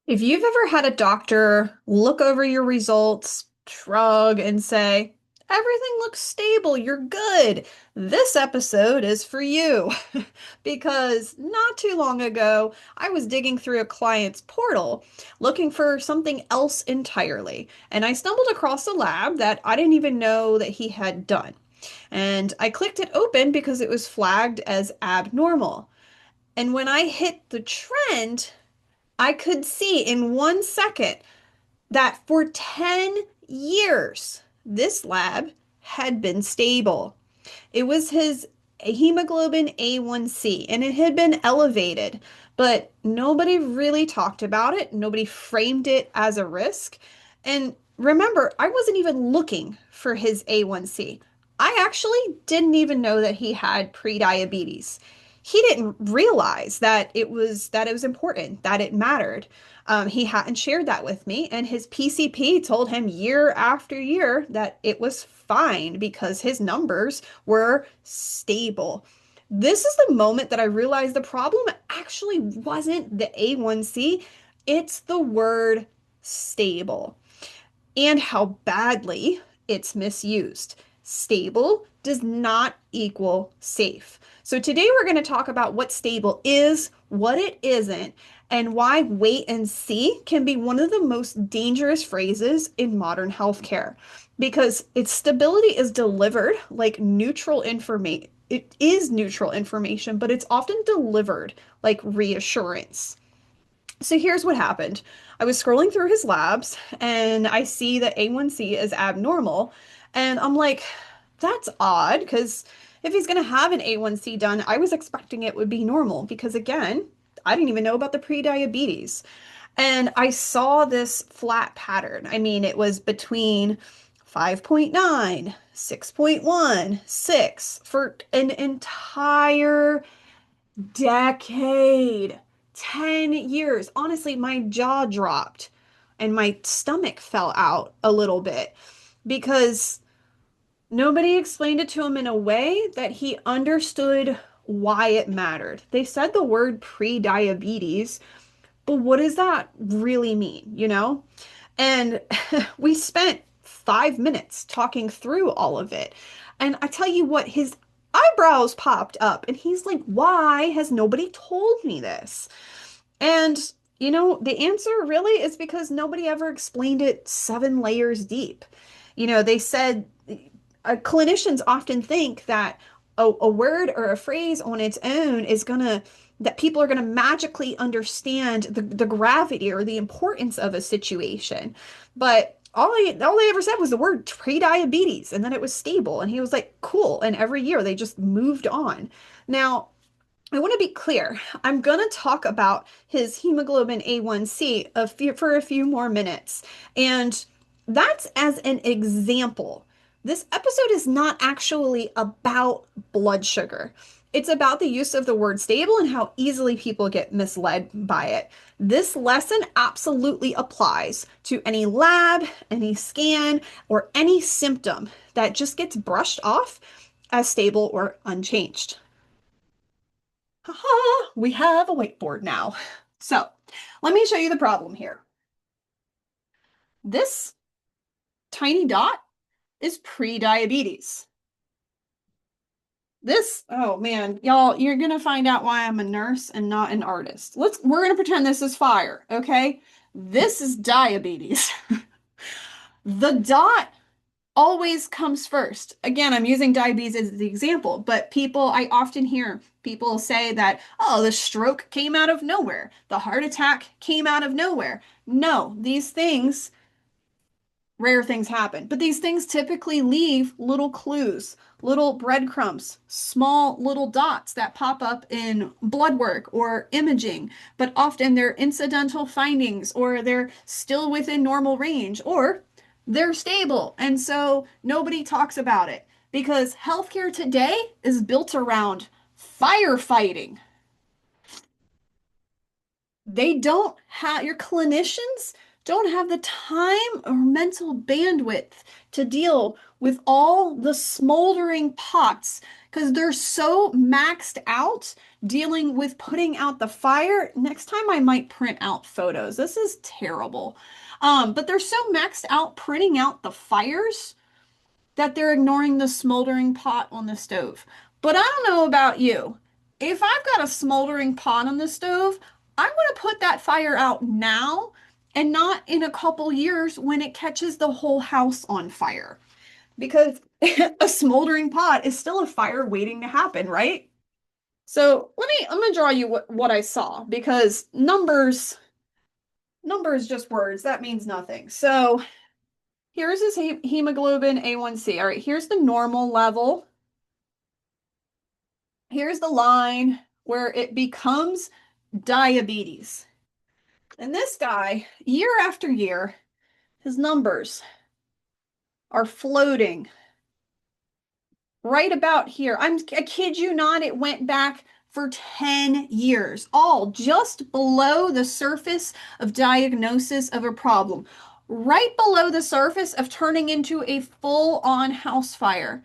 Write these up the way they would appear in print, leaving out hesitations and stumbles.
If you've ever had a doctor look over your results, shrug, and say, everything looks stable, you're good, this episode is for you. Because not too long ago, I was digging through a client's portal looking for something else entirely, and I stumbled across a lab that I didn't even know that he had done. And I clicked it open because it was flagged as abnormal. And when I hit the trend, I could see in 1 second that for 10 years, this lab had been stable. It was his hemoglobin A1C, and it had been elevated, but nobody really talked about it. Nobody framed it as a risk. And remember, I wasn't even looking for his A1C. I actually didn't even know that he had prediabetes. He didn't realize that it was important, that it mattered. He hadn't shared that with me, and his PCP told him year after year that it was fine because his numbers were stable. This is the moment that I realized the problem actually wasn't the A1C, it's the word stable and how badly it's misused. Stable does not equal safe. So today we're going to talk about what stable is, what it isn't, and why wait and see can be one of the most dangerous phrases in modern healthcare because its stability is delivered like neutral information. It is neutral information, but it's often delivered like reassurance. So here's what happened. I was scrolling through his labs and I see that A1C is abnormal. And I'm like, that's odd because if he's going to have an A1C done, I was expecting it would be normal because, again, I didn't even know about the pre-diabetes. And I saw this flat pattern. I mean, it was between 5.9, 6.1, 6 for an entire decade, 10 years. Honestly, my jaw dropped and my stomach fell out a little bit because nobody explained it to him in a way that he understood why it mattered. They said the word pre-diabetes, but what does that really mean, you know? And we spent 5 minutes talking through all of it. And I tell you what, his eyebrows popped up and he's like, why has nobody told me this? And, the answer really is because nobody ever explained it 7 layers deep. They said clinicians often think that a word or a phrase on its own is gonna that people are going to magically understand the gravity or the importance of a situation. But all they ever said was the word pre-diabetes and then it was stable. And he was like, cool. And every year they just moved on. Now, I want to be clear. I'm going to talk about his hemoglobin A1C for a few more minutes. And that's as an example. This episode is not actually about blood sugar. It's about the use of the word stable and how easily people get misled by it. This lesson absolutely applies to any lab, any scan, or any symptom that just gets brushed off as stable or unchanged. Haha, we have a whiteboard now. So let me show you the problem here. This tiny dot is pre-diabetes. Oh man, y'all, you're gonna find out why I'm a nurse and not an artist. We're gonna pretend this is fire, okay? This is diabetes. The dot always comes first. Again, I'm using diabetes as the example, but I often hear people say that, oh, the stroke came out of nowhere, the heart attack came out of nowhere. No, rare things happen, but these things typically leave little clues, little breadcrumbs, small little dots that pop up in blood work or imaging, but often they're incidental findings or they're still within normal range or they're stable. And so nobody talks about it because healthcare today is built around firefighting. Your clinicians don't have the time or mental bandwidth to deal with all the smoldering pots because they're so maxed out dealing with putting out the fire. Next time I might print out photos. This is terrible. But they're so maxed out printing out the fires that they're ignoring the smoldering pot on the stove. But I don't know about you. If I've got a smoldering pot on the stove, I'm going to put that fire out now and not in a couple years when it catches the whole house on fire. Because a smoldering pot is still a fire waiting to happen, right? So I'm gonna draw you what I saw because numbers just words. That means nothing. So here's his hemoglobin A1C. All right, here's the normal level. Here's the line where it becomes diabetes. And this guy, year after year, his numbers are floating right about here. I kid you not, it went back for 10 years, all just below the surface of diagnosis of a problem, right below the surface of turning into a full-on house fire.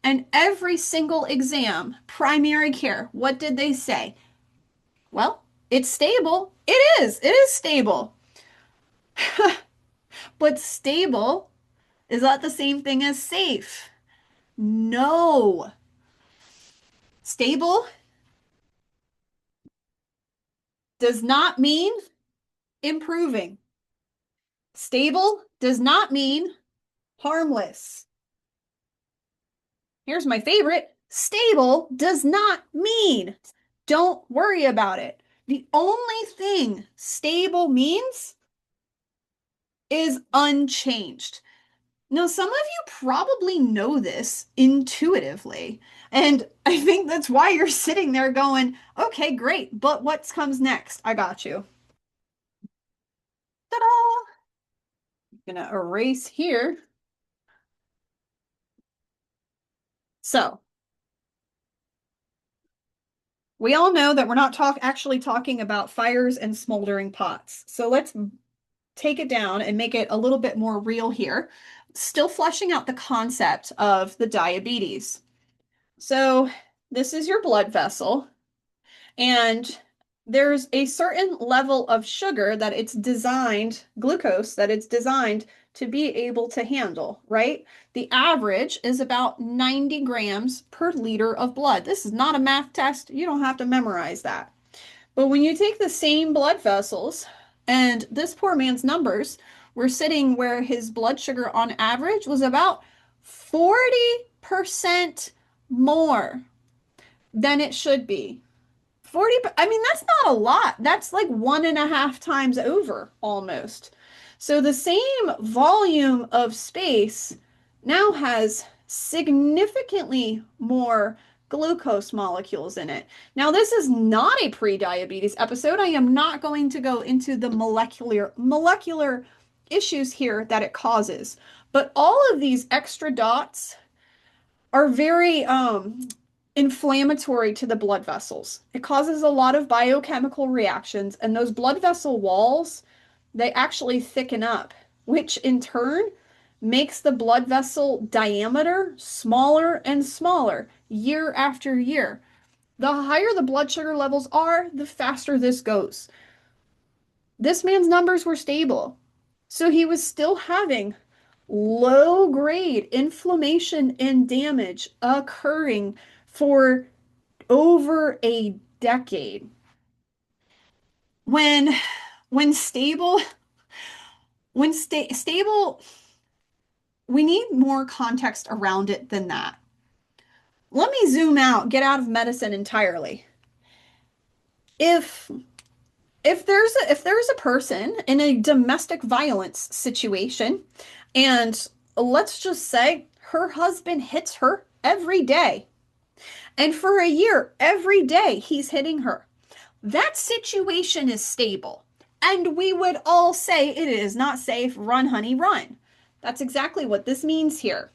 And every single exam, primary care, what did they say? Well, it's stable. It is stable. But stable is not the same thing as safe. No. Stable does not mean improving. Stable does not mean harmless. Here's my favorite. Stable does not mean don't worry about it. The only thing stable means is unchanged. Now, some of you probably know this intuitively, and I think that's why you're sitting there going, okay, great, but what comes next? I got you. Ta-da! I'm gonna erase here. So, we all know that we're not actually talking about fires and smoldering pots. So let's take it down and make it a little bit more real here. Still fleshing out the concept of the diabetes. So this is your blood vessel, and there's a certain level of sugar that it's designed, glucose, that it's designed to be able to handle, right? The average is about 90 grams per liter of blood. This is not a math test. You don't have to memorize that. But when you take the same blood vessels, and this poor man's numbers were sitting where his blood sugar on average was about 40% more than it should be. 40, I mean, that's not a lot. That's like 1.5 times over almost. So the same volume of space now has significantly more glucose molecules in it. Now, this is not a pre-diabetes episode. I am not going to go into the molecular issues here that it causes. But all of these extra dots are very inflammatory to the blood vessels. It causes a lot of biochemical reactions, and those blood vessel walls, they actually thicken up, which in turn makes the blood vessel diameter smaller and smaller year after year. The higher the blood sugar levels are, the faster this goes. This man's numbers were stable, so he was still having low grade inflammation and damage occurring for over a decade. When when stable stable, we need more context around it than that. Let me zoom out, get out of medicine entirely. If if there's a person in a domestic violence situation, and let's just say her husband hits her every day, and for a year, every day he's hitting her, that situation is stable. And we would all say it is not safe. Run, honey, run. That's exactly what this means here.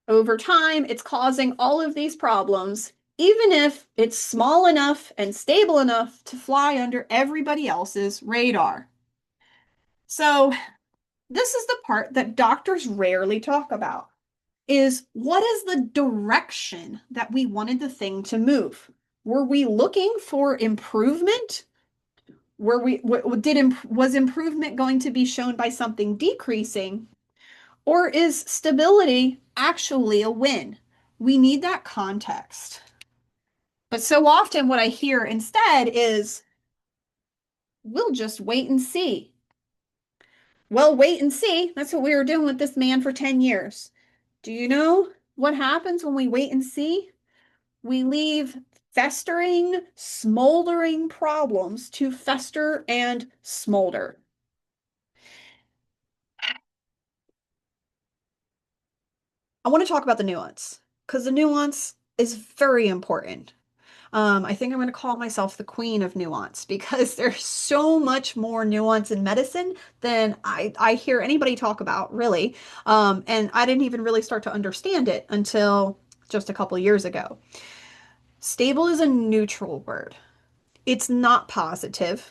Over time, it's causing all of these problems, even if it's small enough and stable enough to fly under everybody else's radar. So, this is the part that doctors rarely talk about. is what is the direction that we wanted the thing to move? Were we looking for improvement? Were we was improvement going to be shown by something decreasing, or is stability actually a win? We need that context. But so often what I hear instead is, we'll just wait and see. Well, wait and see. That's what we were doing with this man for 10 years. Do you know what happens when we wait and see? We leave festering, smoldering problems to fester and smolder. I want to talk about the nuance because the nuance is very important. I think I'm going to call myself the queen of nuance because there's so much more nuance in medicine than I hear anybody talk about, really. And I didn't even really start to understand it until just a couple years ago. Stable is a neutral word. It's not positive.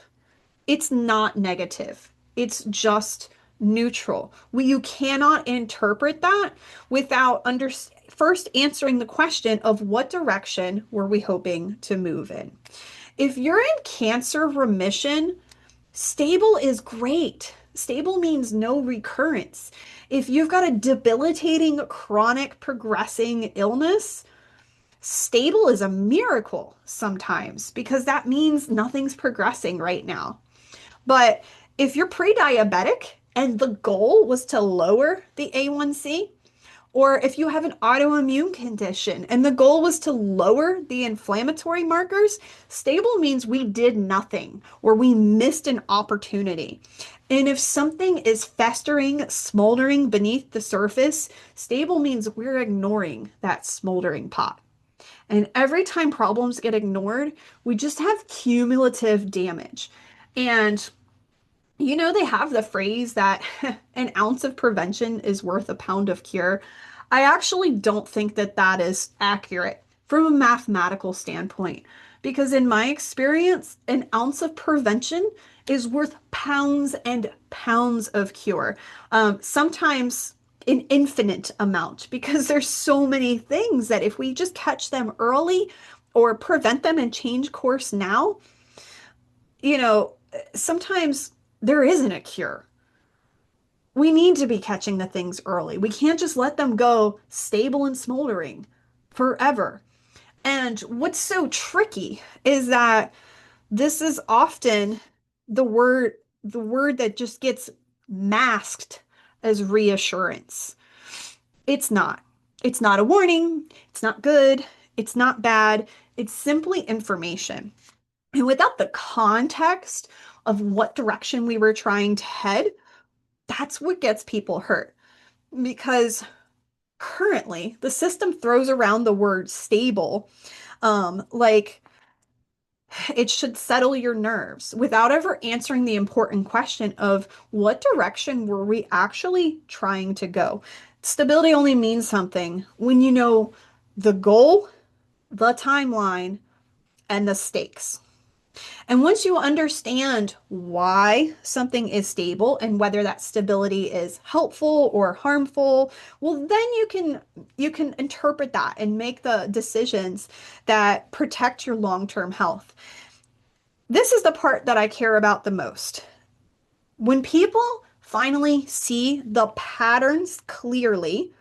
It's not negative. It's just neutral. You cannot interpret that without first answering the question of what direction were we hoping to move in. If you're in cancer remission, stable is great. Stable means no recurrence. If you've got a debilitating, chronic, progressing illness, stable is a miracle sometimes because that means nothing's progressing right now. But if you're pre-diabetic and the goal was to lower the A1C, or if you have an autoimmune condition and the goal was to lower the inflammatory markers, stable means we did nothing or we missed an opportunity. And if something is festering, smoldering beneath the surface, stable means we're ignoring that smoldering pot. And every time problems get ignored, we just have cumulative damage. And they have the phrase that an ounce of prevention is worth a pound of cure. I actually don't think that that is accurate from a mathematical standpoint, because in my experience, an ounce of prevention is worth pounds and pounds of cure. Sometimes an infinite amount, because there's so many things that if we just catch them early or prevent them and change course now, you know, sometimes there isn't a cure. We need to be catching the things early. We can't just let them go stable and smoldering forever. And what's so tricky is that this is often the word the word that just gets masked as reassurance. It's not. It's not a warning. It's not good. It's not bad. It's simply information. And without the context of what direction we were trying to head, that's what gets people hurt. Because currently, the system throws around the word stable, like it should settle your nerves without ever answering the important question of what direction were we actually trying to go. Stability only means something when you know the goal, the timeline, and the stakes. And once you understand why something is stable and whether that stability is helpful or harmful, well, then you can interpret that and make the decisions that protect your long-term health. This is the part that I care about the most. When people finally see the patterns clearly,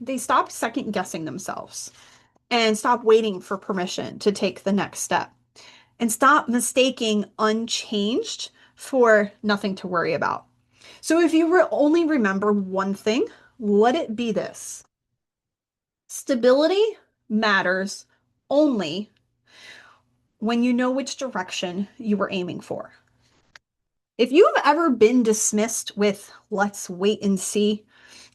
they stop second guessing themselves and stop waiting for permission to take the next step and stop mistaking unchanged for nothing to worry about. So if you only remember one thing, let it be this. Stability matters only when you know which direction you were aiming for. If you have ever been dismissed with, let's wait and see,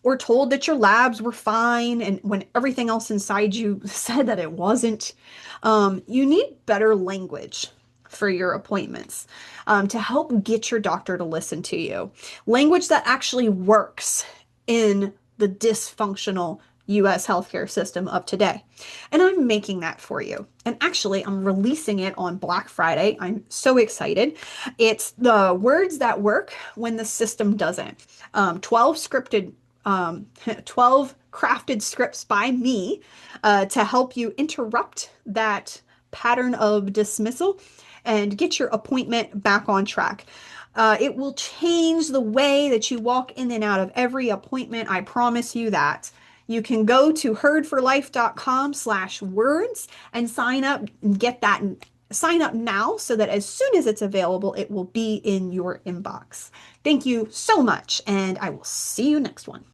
or told that your labs were fine and when everything else inside you said that it wasn't, you need better language for your appointments to help get your doctor to listen to you. Language that actually works in the dysfunctional US healthcare system of today. And I'm making that for you. And actually, I'm releasing it on Black Friday. I'm so excited. It's the words that work when the system doesn't. 12 scripted 12 crafted scripts by me to help you interrupt that pattern of dismissal and get your appointment back on track. It will change the way that you walk in and out of every appointment. I promise you that. You can go to herdforlife.com/words and sign up and get that. Sign up now so that as soon as it's available, it will be in your inbox. Thank you so much, and I will see you next one.